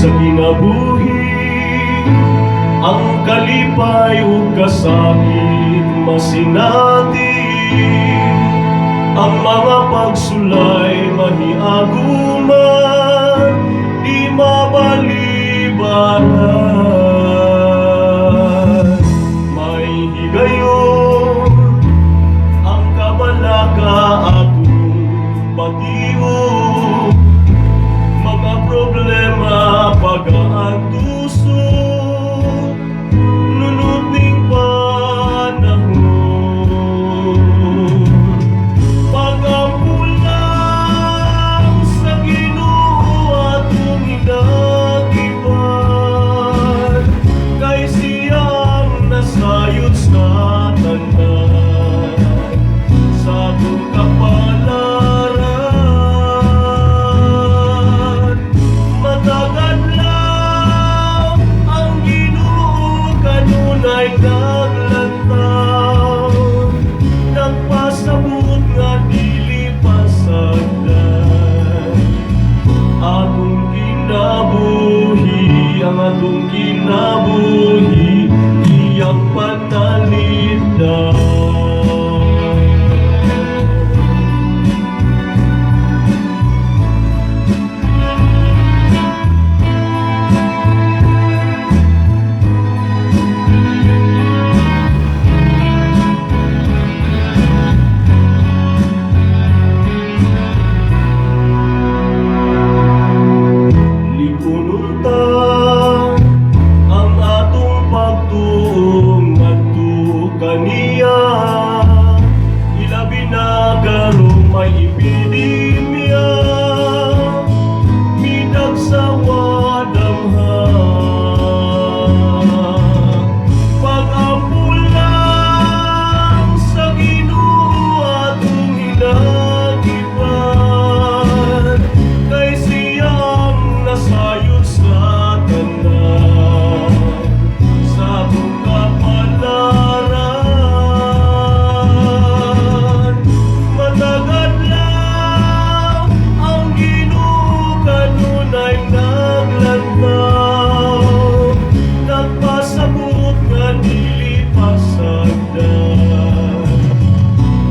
sa kinabuhi, ang kalipay ug kasakit masinati, ang mga pagsulay mahiaguman, di mabalibaran. May higayon ang kabalaka atong batiw, mga problema pag-aantusok, nunot ning panahon. Pag-ampulang sa Ginoo atong hinagiban, kay siyang nasayod sa tanan, sa atong kapalaran. Matagad lang ang Ginoo kanunay naglantaw, nagpasabot nga dili pasagdan. Atong kinabuhi, ang atong kinabuhi, iyang panalipdan. Ang atong pagtuong ngadto kaniya, ilabi na karong may epidemya, minagsawa damha. Pag-ampulang sa Ginoo atong hinagiban, kay siyang nasayod sa tanan, sa atong kapalaran. Matagad lang ang Ginoo kanunay naglantaw, nagpasabot nga dili pasagdan.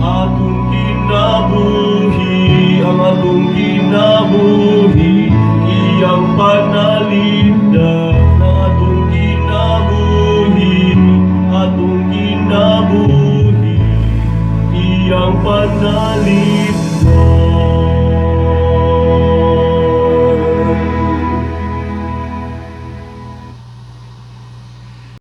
Atong kinabuhi, ang atong kinabuhi, iyang panalipdan. Ang atong kinabuhi, atong kinabuhi, iyang panalipdan.